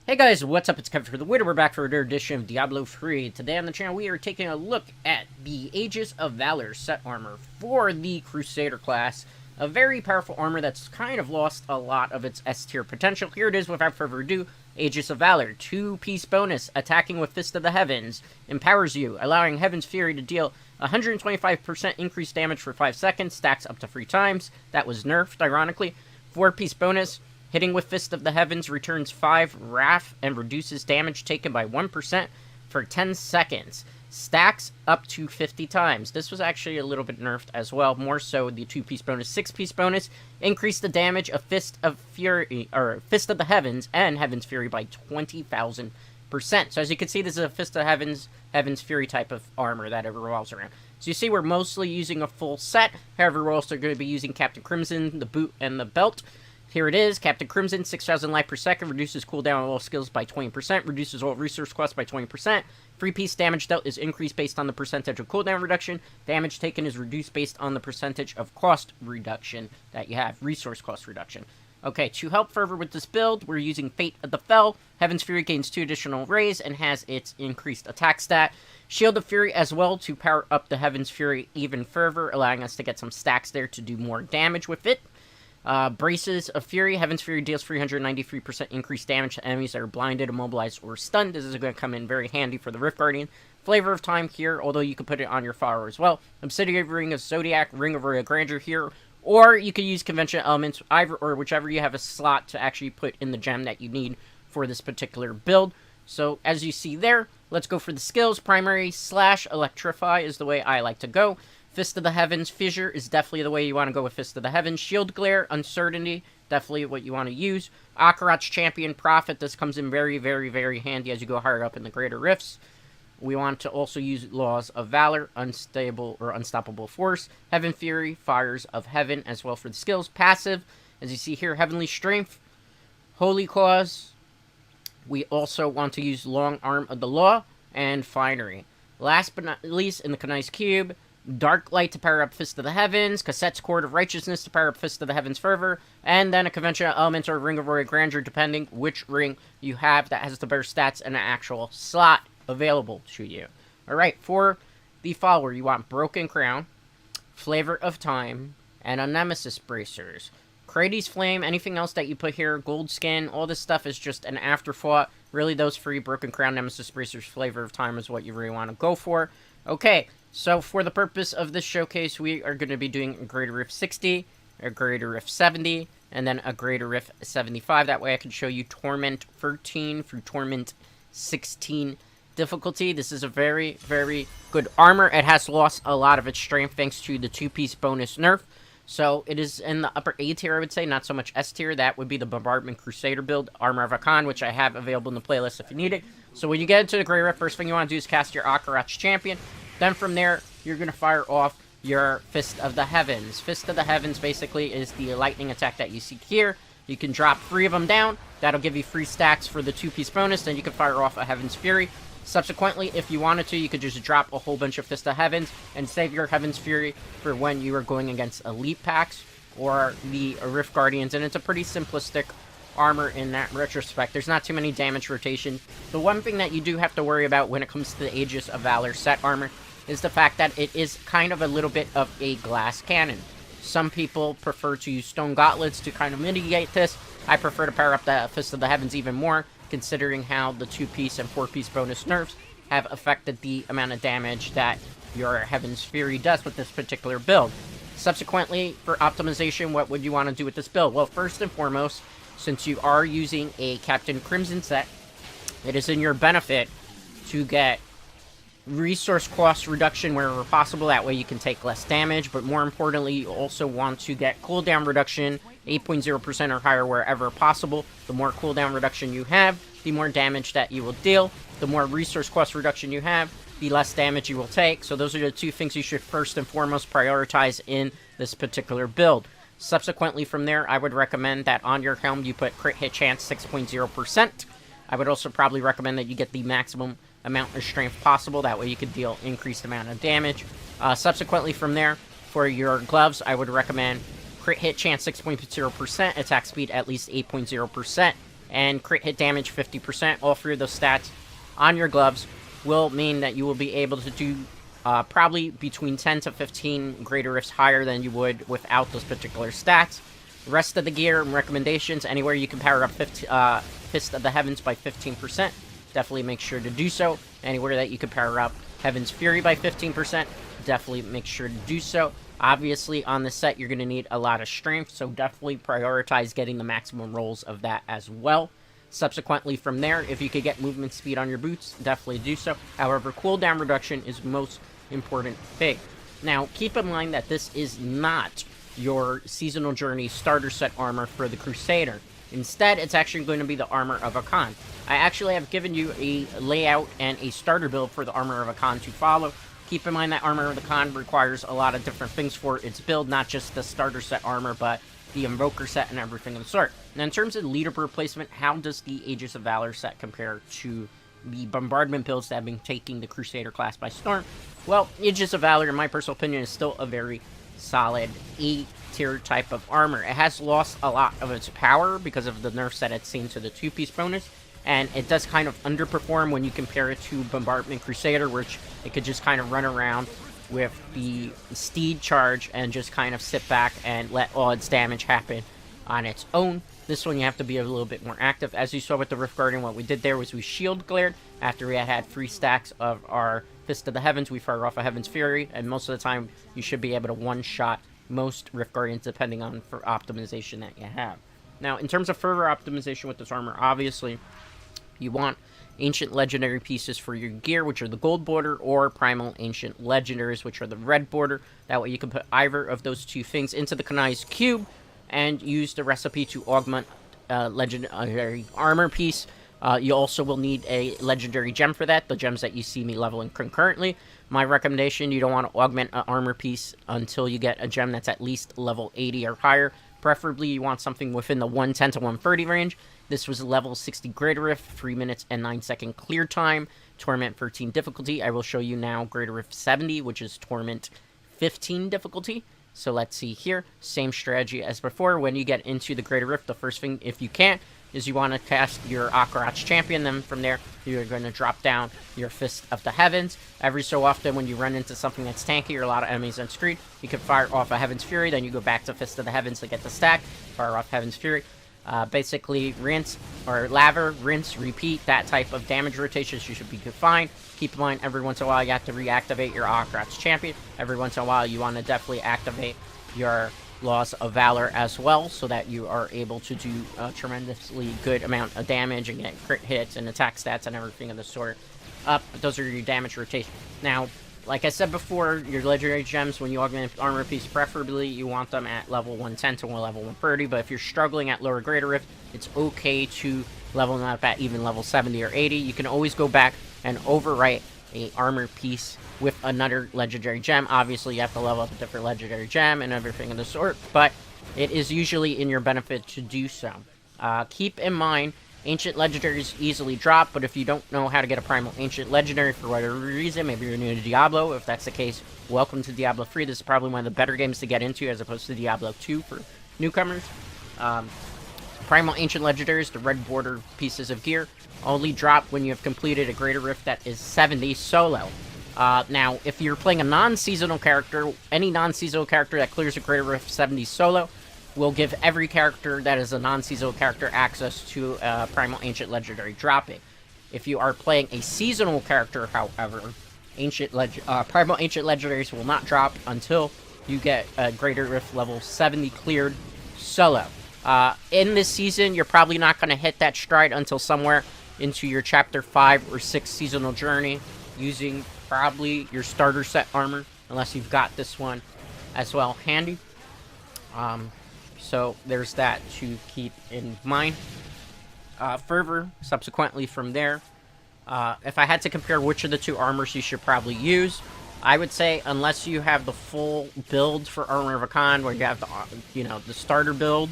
Hey guys, what's up? It's Kevin for the Widow. We're back for another edition of Diablo 3. Today on the channel, we are taking a look at the Aegis of Valor set armor for the Crusader class. A very powerful armor that's kind of lost a lot of its S-tier potential. Here it is, without further ado, Aegis of Valor. 2-piece bonus, attacking with Fist of the Heavens. Empowers you, allowing Heaven's Fury to deal 125% increased damage for 5 seconds. Stacks up to 3 times. That was nerfed, ironically. 4-piece bonus. Hitting with Fist of the Heavens returns 5 Wrath and reduces damage taken by 1% for 10 seconds. Stacks up to 50 times. This was actually a little bit nerfed as well. More so the 2-piece bonus. 6-piece bonus. Increase the damage of Fist of Fury, or Fist of the Heavens and Heaven's Fury by 20,000%. So as you can see, this is a Fist of Heaven's Fury type of armor that it revolves around. So you see we're mostly using a full set. However, we're also going to be using Captain Crimson, the boot, and the belt. Here it is, Captain Crimson, 6,000 life per second, reduces cooldown on all skills by 20%, reduces all resource costs by 20%. 3-piece damage dealt is increased based on the percentage of cooldown reduction. Damage taken is reduced based on the percentage of cost reduction that you have, resource cost reduction. Okay, to help further with this build, we're using Fate of the Fell. Heaven's Fury gains 2 additional rays and has its increased attack stat. Shield of Fury as well to power up the Heaven's Fury even further, allowing us to get some stacks there to do more damage with it. Braces of Fury. Heaven's Fury deals 393% increased damage to enemies that are blinded, immobilized, or stunned. This is going to come in very handy for the Rift Guardian. Flavor of Time here, although you can put it on your follower as well. Obsidian Ring of Zodiac, Ring of Royal Grandeur here. Or you could use Convention Elements, either or whichever you have a slot to actually put in the gem that you need for this particular build. So, as you see there, let's go for the skills. Primary / Electrify is the way I like to go. Fist of the Heavens, Fissure is definitely the way you want to go with Fist of the Heavens. Shield Glare, Uncertainty, definitely what you want to use. Akarat's Champion, Prophet, this comes in very, very, very handy as you go higher up in the Greater Rifts. We want to also use Laws of Valor, Unstable or Unstoppable Force. Heaven Fury, Fires of Heaven as well for the skills. Passive, as you see here, Heavenly Strength, Holy Claws. We also want to use Long Arm of the Law and Finery. Last but not least, in the Kanai's Cube, Dark Light to power up Fist of the Heavens, Cassette's Cord of Righteousness to power up Fist of the Heavens Fervor, and then a Conventional Element or Ring of Royal Grandeur, depending which ring you have that has the better stats and an actual slot available to you. Alright, for the follower, you want Broken Crown, Flavor of Time, and a Nemesis Bracers. Kratos Flame, anything else that you put here, Gold Skin, all this stuff is just an afterthought. Really, those 3, Broken Crown, Nemesis Bracers, Flavor of Time is what you really want to go for. Okay, so for the purpose of this showcase, we are going to be doing a Greater Rift 60, a Greater Rift 70, and then a Greater Rift 75. That way I can show you Torment 13 through Torment 16 difficulty. This is a very, very good armor. It has lost a lot of its strength thanks to the 2-piece bonus nerf. So it is in the upper A tier, I would say, not so much S tier. That would be the Bombardment Crusader build, Armor of Akan, which I have available in the playlist if you need it. So when you get into the Great Rift, first thing you want to do is cast your Akarat's Champion. Then from there, you're going to fire off your Fist of the Heavens. Fist of the Heavens basically is the lightning attack that you see here. You can drop 3 of them down. That'll give you 3 stacks for the 2-piece bonus. Then you can fire off a Heaven's Fury. Subsequently, if you wanted to, you could just drop a whole bunch of Fist of Heavens and save your Heaven's Fury for when you are going against Elite Packs or the Rift Guardians. And it's a pretty simplistic armor in that retrospect. There's not too many damage rotation. The one thing that you do have to worry about when it comes to the Aegis of Valor set armor is the fact that it is kind of a little bit of a glass cannon. Some people prefer to use stone gauntlets to kind of mitigate this. I prefer to power up the Fist of the Heavens even more, considering how the 2-piece and 4-piece bonus nerfs have affected the amount of damage that your Heaven's Fury does with this particular build. Subsequently, for optimization, what would you want to do with this build? Well, first and foremost, since you are using a Captain Crimson set, it is in your benefit to get resource cost reduction wherever possible. That way you can take less damage, but more importantly, you also want to get cooldown reduction 8.0% or higher wherever possible. The more cooldown reduction you have, the more damage that you will deal. The more resource cost reduction you have, the less damage you will take. So those are the 2 things you should first and foremost prioritize in this particular build. Subsequently from there, I would recommend that on your helm you put crit hit chance 6.0%. I would also probably recommend that you get the maximum amount of strength possible. That way you could deal increased amount of damage. Subsequently from there, for your gloves, I would recommend crit hit chance 6.0%, attack speed at least 8.0%, and crit hit damage 50%. All three of those stats on your gloves will mean that you will be able to do probably between 10 to 15 greater rifts higher than you would without those particular stats. The rest of the gear and recommendations, anywhere you can power up Fist of the Heavens by 15%, definitely make sure to do so. Anywhere that you can power up Heaven's Fury by 15%, definitely make sure to do so. Obviously, on this set, you're going to need a lot of strength, so definitely prioritize getting the maximum rolls of that as well. Subsequently, from there, if you could get movement speed on your boots, definitely do so. However, cooldown reduction is most important thing. Now, keep in mind that this is not your Seasonal Journey starter set armor for the Crusader. Instead, it's actually going to be the Armor of Akan. I actually have given you a layout and a starter build for the Armor of Akan to follow. Keep in mind that Armor of Akan requires a lot of different things for its build, not just the starter set armor, but the Invoker set and everything of the sort. Now, in terms of leaderboard placement, how does the Aegis of Valor set compare to the bombardment builds that have been taking the Crusader class by storm? Well, Aegis of Valor, in my personal opinion, is still a very solid A-tier type of armor. It has lost a lot of its power because of the nerfs that it's seen to the two-piece bonus, and it does kind of underperform when you compare it to Bombardment Crusader, which it could just kind of run around with the Steed charge and just kind of sit back and let all its damage happen on its own. This one you have to be a little bit more active. As you saw with the Rift Guardian, what we did there was we shield glared. After we had 3 stacks of our Fist of the Heavens, we fire off a Heaven's Fury, and most of the time you should be able to one-shot most Rift Guardians depending on for optimization that you have. Now, in terms of further optimization with this armor, obviously you want Ancient Legendary pieces for your gear, which are the gold border, or Primal Ancient Legendaries, which are the red border. That way you can put either of those two things into the Kanai's Cube and use the recipe to augment legendary armor piece. You also will need a legendary gem for that, the gems that you see me leveling concurrently. My recommendation, you don't want to augment an armor piece until you get a gem that's at least level 80 or higher. Preferably, you want something within the 110 to 130 range. This was a level 60 Greater Rift, 3 minutes and 9 second clear time, Torment 13 difficulty. I will show you now Greater Rift 70, which is Torment 15 difficulty. So let's see here. Same strategy as before. When you get into the Greater Rift, the first thing, if you can, is you want to cast your Akarat's Champion. Then from there, you're going to drop down your Fist of the Heavens. Every so often, when you run into something that's tanky or a lot of enemies on screen, you can fire off a Heaven's Fury. Then you go back to Fist of the Heavens to get the stack. Fire off Heaven's Fury. Basically, rinse, or laver, rinse, repeat, that type of damage rotations you should be fine. Keep in mind, every once in a while, you have to reactivate your Akarat's Champion. Every once in a while, you want to definitely activate your Laws of Valor as well, so that you are able to do a tremendously good amount of damage and get crit hits and attack stats and everything of the sort up. But those are your damage rotations. Now, like I said before, your legendary gems, when you augment armor piece, preferably you want them at level 110 to level 130, but if you're struggling at lower Greater Rift, it's okay to level them up at even level 70 or 80. You can always go back and overwrite a armor piece with another legendary gem. Obviously, you have to level up a different legendary gem and everything of the sort, but it is usually in your benefit to do so. Keep in mind, Ancient Legendaries easily drop, but if you don't know how to get a Primal Ancient Legendary for whatever reason, maybe you're new to Diablo, if that's the case, welcome to Diablo 3. This is probably one of the better games to get into as opposed to Diablo 2 for newcomers. Primal Ancient Legendaries, the red border pieces of gear, only drop when you have completed a Greater Rift that is 70 solo. Now, if you're playing a non-seasonal character, any non-seasonal character that clears a Greater Rift 70 solo will give every character that is a non-seasonal character access to Primal Ancient Legendary dropping. If you are playing a seasonal character, however, Primal Ancient Legendaries will not drop until you get a Greater Rift level 70 cleared solo. In this season, you're probably not going to hit that stride until somewhere into your Chapter 5 or 6 seasonal journey, using probably your starter set armor, unless you've got this one as well handy. So there's that to keep in mind. Further, subsequently from there, if I had to compare which of the two armors you should probably use, I would say unless you have the full build for Armor of Akan, where you have the the starter build,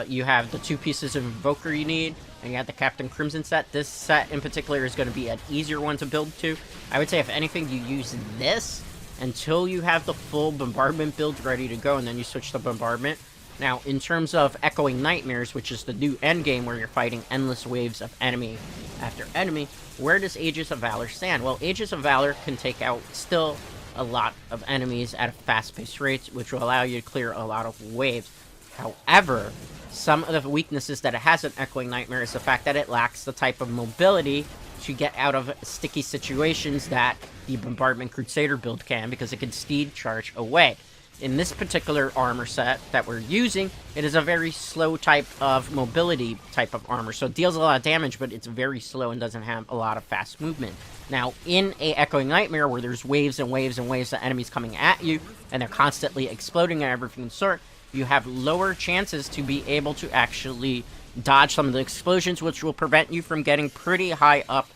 you have the 2 pieces of Invoker you need, and you have the Captain Crimson set. This set in particular is going to be an easier one to build to. I would say if anything, you use this until you have the full Bombardment build ready to go, and then you switch to Bombardment. Now, in terms of Echoing Nightmares, which is the new endgame where you're fighting endless waves of enemy after enemy, where does Aegis of Valor stand? Well, Aegis of Valor can take out still a lot of enemies at a fast-paced rate, which will allow you to clear a lot of waves. However, some of the weaknesses that it has in Echoing Nightmare is the fact that it lacks the type of mobility to get out of sticky situations that the Bombardment Crusader build can, because it can steed charge away. In this particular armor set that we're using, it is a very slow type of mobility type of armor. So it deals a lot of damage, but it's very slow and doesn't have a lot of fast movement. Now, in a Echoing Nightmare where there's waves and waves and waves of enemies coming at you, and they're constantly exploding and everything sort, you have lower chances to be able to actually dodge some of the explosions, which will prevent you from getting pretty high up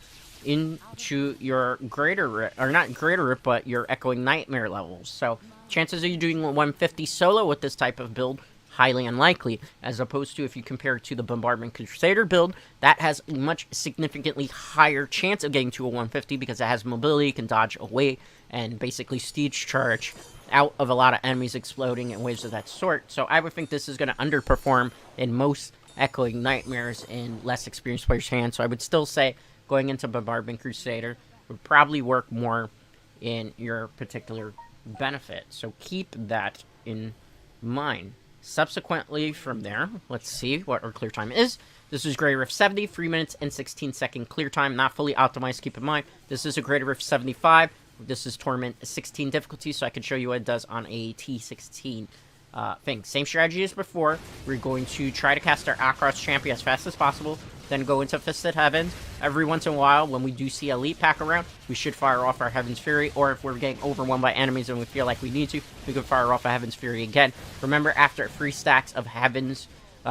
into your greater rip, or not greater rip, but your Echoing Nightmare levels. So chances of you doing 150 solo with this type of build, highly unlikely, as opposed to if you compare it to the Bombardment Crusader build, that has a much significantly higher chance of getting to a 150 because it has mobility, can dodge away, and basically siege charge out of a lot of enemies exploding and waves of that sort. So I would think this is going to underperform in most Echoing Nightmares in less experienced players' hands. So I would still say going into Bombardment Crusader would probably work more in your particular benefit. So keep that in mind. Subsequently from there, let's see what our clear time is. This is Grey Rift 70, 3 minutes and 16-second clear time, not fully optimized, keep in mind. This is a Grey Rift 75. This is Torment 16 difficulty, so I can show you what it does on a T16 thing. Same strategy as before. We're going to try to cast our Akros Champion as fast as possible, then go into Fisted Heavens. Every once in a while, when we do see Elite Pack around, we should fire off our Heaven's Fury, or if we're getting overwhelmed by enemies and we feel like we need to, we can fire off a Heaven's Fury again. Remember, after 3 stacks of Heavens,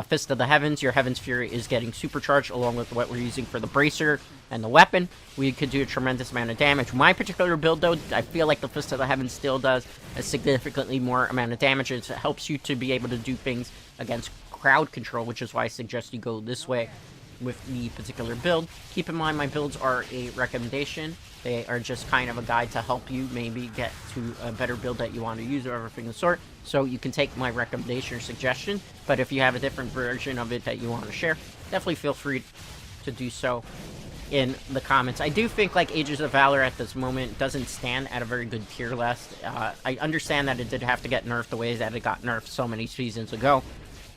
Fist of the Heavens, your Heaven's Fury is getting supercharged along with what we're using for the Bracer and the weapon. We could do a tremendous amount of damage. My particular build, though, I feel like the Fist of the Heavens still does a significantly more amount of damage. It helps you to be able to do things against crowd control, which is why I suggest you go this way with the particular build. Keep in mind, my builds are a recommendation. They are just kind of a guide to help you maybe get to a better build that you want to use or everything of the sort. So you can take my recommendation or suggestion, but if you have a different version of it that you want to share, definitely feel free to do so in the comments. I do think like Aegis of Valor at this moment doesn't stand at a very good tier list. I understand that it did have to get nerfed the way that it got nerfed so many seasons ago,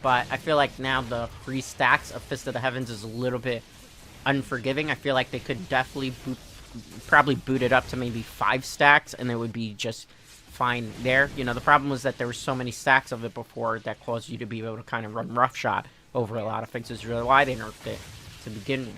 but I feel like now the 3 stacks of Fist of the Heavens is a little bit unforgiving. I feel like they could definitely probably boot it up to maybe 5 stacks, and it would be just fine there. You know, the problem was that there were so many stacks of it before that caused you to be able to kind of run roughshod over a lot of things. Is really why they nerfed it to begin with.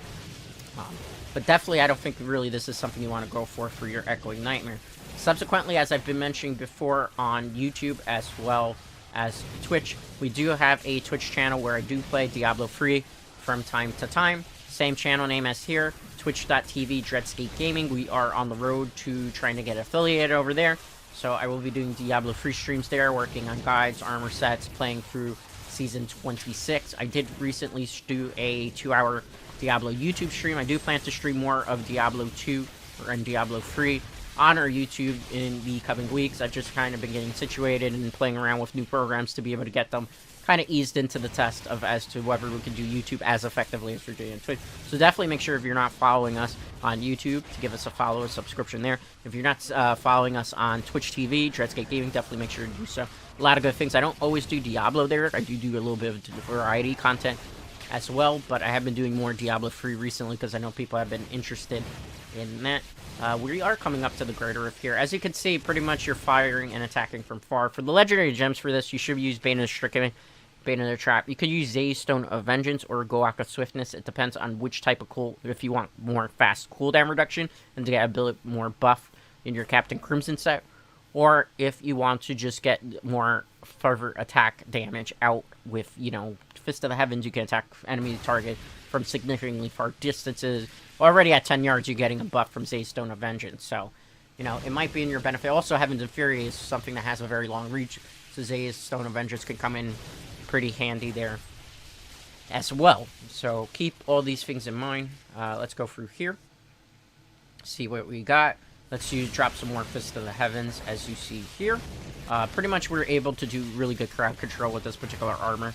But definitely, I don't think really this is something you want to go for your Echoing Nightmare. Subsequently, as I've been mentioning before on YouTube as well as Twitch, we do have a Twitch channel where I do play Diablo 3 from time to time. Same channel name as here, twitch.tv Dreadscape Gaming. We are on the road to trying to get affiliated over there. So I will be doing Diablo 3 streams there, working on guides, armor sets, playing through Season 26. I did recently do a 2-hour Diablo YouTube stream. I do plan to stream more of Diablo 2 and Diablo 3 on our YouTube in the coming weeks. I've just kind of been getting situated and playing around with new programs to be able to get them kind of eased into the test of as to whether we can do YouTube as effectively as we're doing on Twitch. So definitely make sure if you're not following us on YouTube to give us a follow, a subscription there. If you're not following us on Twitch TV, Dreadscape Gaming, definitely make sure to do so. A lot of good things. I don't always do Diablo there. I do a little bit of variety content as well, but I have been doing more Diablo 3 recently because I know people have been interested in that. We are coming up to the Greater Rift here. As you can see, pretty much you're firing and attacking from far. For the legendary gems for this, you should use Bane of the Stricken, Bane of the Trap. You could use Zay's Stone of Vengeance or Goak of Swiftness. It depends on which type of if you want more fast cooldown reduction and to get a bit more buff in your Captain Crimson set, or if you want to just get more further attack damage out with, you know, Fist of the Heavens. You can attack enemy target from significantly far distances. Already at 10 yards, you're getting a buff from Zay's Stone of Vengeance. So, you know, it might be in your benefit. Also, Heavens and Fury is something that has a very long reach. So Zay's Stone of Vengeance could come in pretty handy there as well. So keep all these things in mind. Let's go through here. See what we got. Let's drop some more Fist of the Heavens, as you see here. Pretty much we're able to do really good crowd control with this particular armor.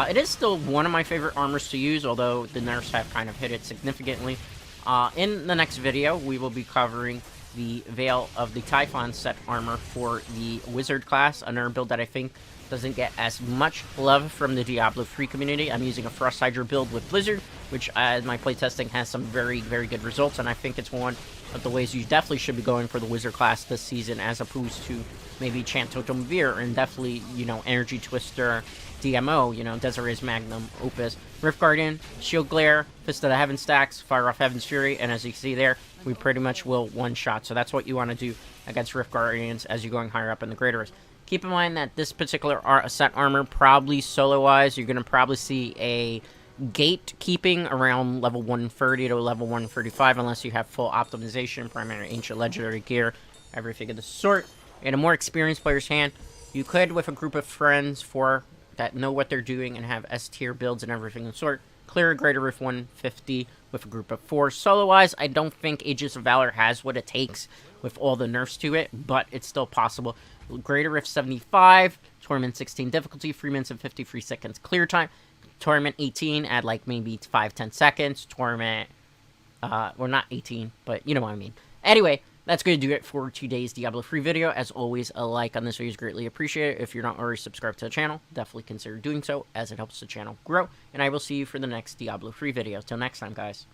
It is still one of my favorite armors to use, although the nerfs have kind of hit it significantly. In the next video, we will be covering the Veil of the Typhon set armor for the Wizard class, another build that I think doesn't get as much love from the Diablo 3 community. I'm using a Frost Hydra build with Blizzard, which my playtesting has some very, very good results, and I think it's one of the ways you definitely should be going for the Wizard class this season, as opposed to maybe Chant Totem Veer, and definitely, you know, Energy Twister, DMO, you know, Desiree's Magnum Opus, Rift Guardian, Shield Glare, Fist of the Heaven stacks, Fire off Heaven's Fury, and as you can see there, we pretty much will one-shot. So that's what you want to do against Rift Guardians as you're going higher up in the Greater Rift. Keep in mind that this particular set armor, probably solo-wise, you're going to probably see a gatekeeping around level 130 to level 135, unless you have full optimization, primary, ancient, legendary gear, everything of the sort. In a more experienced player's hand, you could, with a group of friends that know what they're doing and have S-tier builds and everything of the sort, clear a Greater Rift 150 with a group of 4. Solo-wise, I don't think Aegis of Valor has what it takes with all the nerfs to it, but it's still possible. Greater Rift 75, Torment 16 difficulty, 3 minutes and 53 seconds clear time. Torment 18 at like maybe 5-10 seconds. Torment, well, not 18, but you know what I mean. Anyway, that's going to do it for today's Diablo 3 video. As always, a like on this video is greatly appreciated. If you're not already subscribed to the channel, definitely consider doing so, as it helps the channel grow. And I will see you for the next Diablo 3 video. Till next time, guys.